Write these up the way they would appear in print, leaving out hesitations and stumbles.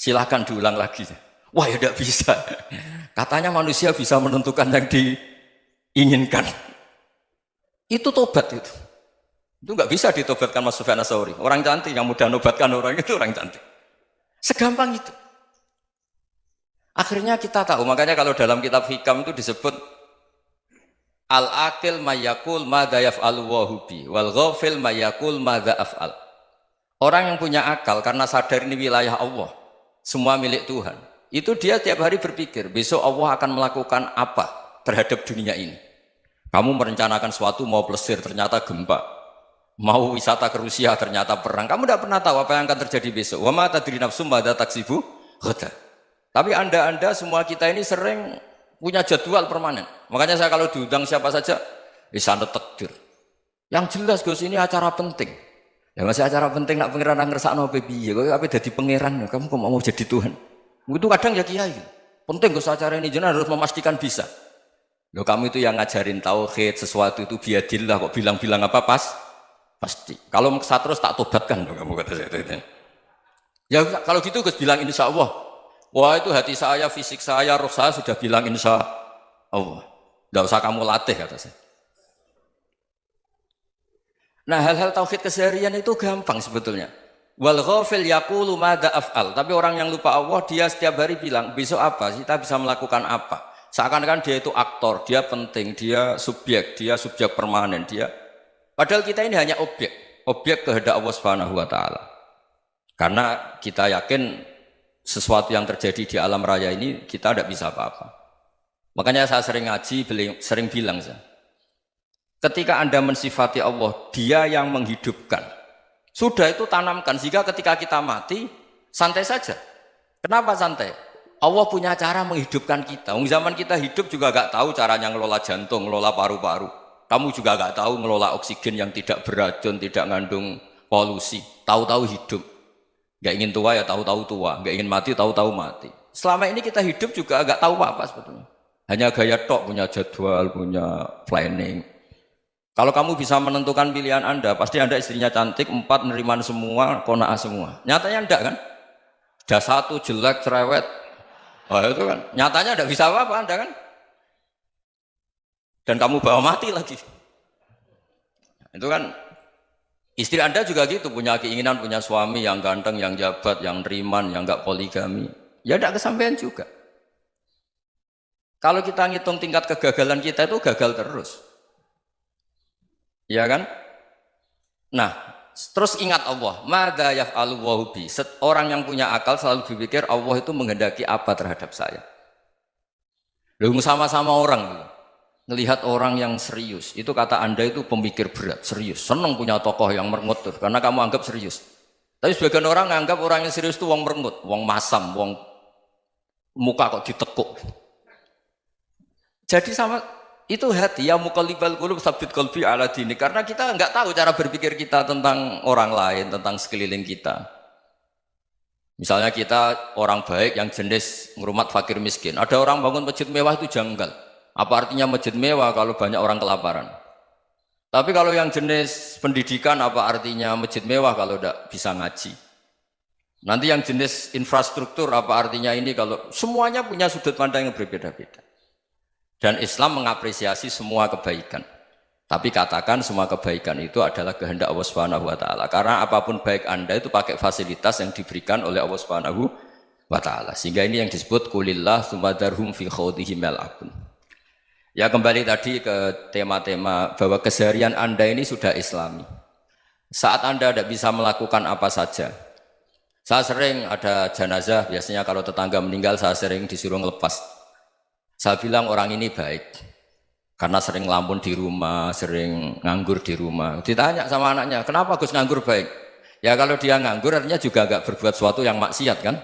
Silahkan diulang lagi. Wah ya tidak bisa. Katanya manusia bisa menentukan yang diinginkan. Itu tobat itu. Itu nggak bisa ditobatkan Mas Sufyan Ats-Tsauri. Orang cantik yang mudah nobatkan orang itu orang cantik. Segampang itu. Akhirnya kita tahu, makanya kalau dalam kitab Hikam itu disebut al-aqil mayyakul madza yaf'alu wa bi wal ghafil mayyakul madza af'al. Orang yang punya akal karena sadar ini wilayah Allah, semua milik Tuhan. Itu dia tiap hari berpikir, besok Allah akan melakukan apa terhadap dunia ini. Kamu merencanakan sesuatu mau plesir, ternyata gempa. Mau wisata ke Rusia, ternyata perang. Kamu tidak pernah tahu apa yang akan terjadi besok. Wa ma tadri nafsum madza taksibu ghadan. Tapi anda semua kita ini sering punya jadwal permanen. Makanya saya kalau diundang siapa saja, sana takdir. Yang jelas Gus ini acara penting. Ya masih acara penting nak pangeran ngersakno piye. Kok ape dadi pangeran, kamu kok mau jadi Tuhan. Itu kadang ya kiai. Penting Gus acara ini jenengan harus memastikan bisa. Loh kamu itu yang ngajarin tauhid, sesuatu itu biadillah kok bilang-bilang apa pasti. Kalau maksa terus tak tobatkan loh kamu kata saya itu. Ya kalau gitu Gus bilang insya Allah. Wah itu hati saya, fisik saya, roh saya sudah bilang insya Allah. Tidak usah kamu latih kata saya. Nah hal-hal tauhid keseharian itu gampang sebetulnya. Wal ghafil yaqulu madza af'al. Tapi orang yang lupa Allah dia setiap hari bilang besok apa? Kita bisa melakukan apa? Seakan-akan dia itu aktor, dia penting, dia subjek permanen, dia. Padahal kita ini hanya objek kehendak Allah Subhanahu wa taala. Karena kita yakin sesuatu yang terjadi di alam raya ini kita tidak bisa apa-apa. Makanya saya sering ngaji, sering bilang saya. Ketika Anda mensifati Allah, dia yang menghidupkan. Sudah itu tanamkan sehingga ketika kita mati santai saja. Kenapa santai? Allah punya cara menghidupkan kita. Zaman kita hidup juga gak tahu caranya ngelola jantung, ngelola paru-paru. Kamu juga gak tahu ngelola oksigen yang tidak beracun, tidak mengandung polusi. Tahu-tahu hidup. Gak ingin tua ya tahu-tahu tua. Gak ingin mati tahu-tahu mati. Selama ini kita hidup juga gak tahu apa sebetulnya. Hanya gaya tok, punya jadwal, punya planning. Kalau kamu bisa menentukan pilihan Anda, pasti Anda istrinya cantik, 4 neriman semua, qanaah semua. Nyatanya enggak kan? Ada 1 jelek, cerewet. Oh itu kan, nyatanya tidak bisa apa-apa Anda kan? Dan kamu bawa mati lagi. Itu kan, istri Anda juga gitu, punya keinginan, punya suami yang ganteng, yang jabat, yang neriman, yang enggak poligami. Ya tidak kesampaian juga. Kalau kita ngitung tingkat kegagalan kita itu gagal terus. Ya kan? Nah, terus ingat Allah, madza yaf'alu wa bi. Orang yang punya akal selalu berpikir Allah itu menghendaki apa terhadap saya. Lalu sama-sama orang melihat orang yang serius, itu kata Anda itu pemikir berat, serius. Senang punya tokoh yang merengut tuh, karena kamu anggap serius. Tapi sebagian orang anggap orang yang serius itu wong merengut, wong masam, wong muka kok ditekuk. Jadi sama itu hati ya muqallibal qulub tsabbit qalbi ala dinik, karena kita enggak tahu cara berpikir kita tentang orang lain, tentang sekeliling kita. Misalnya kita orang baik yang jenis ngrumat fakir miskin, ada orang bangun masjid mewah itu janggal. Apa artinya masjid mewah kalau banyak orang kelaparan? Tapi kalau yang jenis pendidikan, apa artinya masjid mewah kalau tidak bisa ngaji? Nanti yang jenis infrastruktur, apa artinya ini kalau semuanya punya sudut pandang yang berbeda-beda. Dan Islam mengapresiasi semua kebaikan. Tapi katakan semua kebaikan itu adalah kehendak Allah Subhanahu wa taala. Karena apapun baik Anda itu pakai fasilitas yang diberikan oleh Allah Subhanahu wa taala. Sehingga ini yang disebut qulillah tsumma darhum fi khawdihim yal'abun. Ya kembali tadi ke tema-tema bahwa keseharian Anda ini sudah Islami. Saat Anda tidak bisa melakukan apa saja. Saya sering ada jenazah, biasanya kalau tetangga meninggal saya sering disuruh ngelepas. Saya bilang orang ini baik karena sering ngelamun di rumah, sering nganggur di rumah. Ditanya sama anaknya, kenapa Gus nganggur baik? Ya kalau dia nganggur artinya juga agak berbuat sesuatu yang maksiat kan?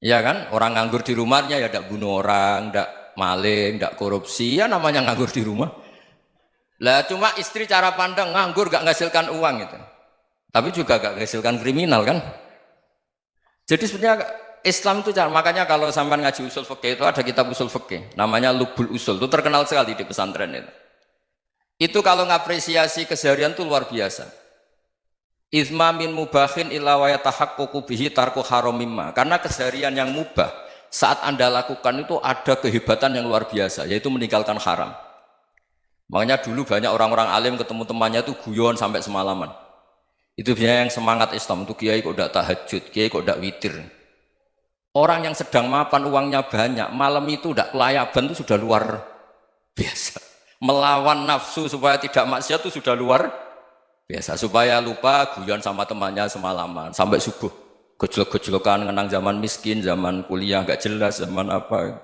Ya kan? Orang nganggur di rumahnya ya tidak bunuh orang, tidak maling, tidak korupsi, ya namanya nganggur di rumah. Lah cuma istri cara pandang nganggur gak menghasilkan uang itu. Tapi juga gak menghasilkan kriminal kan? Jadi sebenarnya Islam itu makanya kalau sampai ngaji usul fikih itu ada kitab usul fikih namanya Lubul Usul, itu terkenal sekali di pesantren itu. Itu kalau ngapresiasi keseharian itu luar biasa. Izma min mubahin illa wa yatahaqqaqu bihi tarku haramimma. Karena keseharian yang mubah saat Anda lakukan itu ada kehebatan yang luar biasa, yaitu meninggalkan haram. Makanya dulu banyak orang-orang alim ketemu temannya itu guyon sampai semalaman. Itu biasanya yang semangat Islam itu, kiai kok tidak tahajud, kiai kok tidak witir. Orang yang sedang mapan uangnya banyak, malam itu tidak kelayaban itu sudah luar biasa. Melawan nafsu supaya tidak maksiat itu sudah luar biasa. Supaya lupa guyon sama temannya semalaman sampai subuh. Gejolak-gejolokan ngenang zaman miskin, zaman kuliah nggak jelas, zaman apa.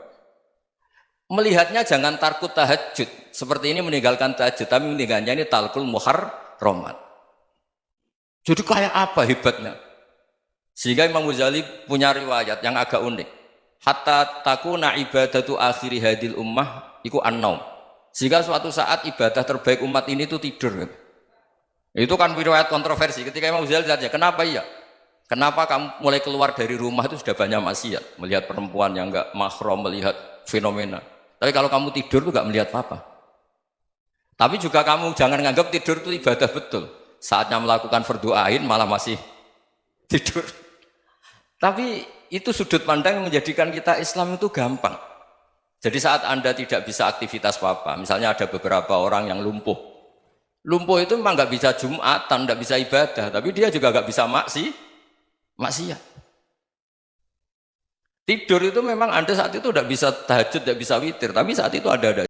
Melihatnya jangan tarkut tahajud. Seperti ini meninggalkan tahajud, tapi meninggalkannya ini talkul muharramat. Jadi kayak apa hebatnya? Sehingga Imam Ghazali punya riwayat yang agak unik. Hatta takuna ibadatu akhiri hadil ummah iku an-naum. Sehingga suatu saat ibadah terbaik umat ini itu tidur. Itu kan riwayat kontroversi. Ketika Imam Ghazali tanya, kenapa iya? Kenapa kamu mulai keluar dari rumah itu sudah banyak maksiat? Melihat perempuan yang enggak mahram, melihat fenomena. Tapi kalau kamu tidur itu enggak melihat apa-apa. Tapi juga kamu jangan nganggap tidur itu ibadah betul. Saatnya melakukan fardu ain malah masih tidur. Tapi itu sudut pandang yang menjadikan kita Islam itu gampang. Jadi saat Anda tidak bisa aktivitas apa-apa, misalnya ada beberapa orang yang lumpuh. Lumpuh itu memang nggak bisa Jumatan, nggak bisa ibadah, tapi dia juga nggak bisa maksiat. Tidur itu memang Anda saat itu tidak bisa tahajud, tidak bisa witir, tapi saat itu ada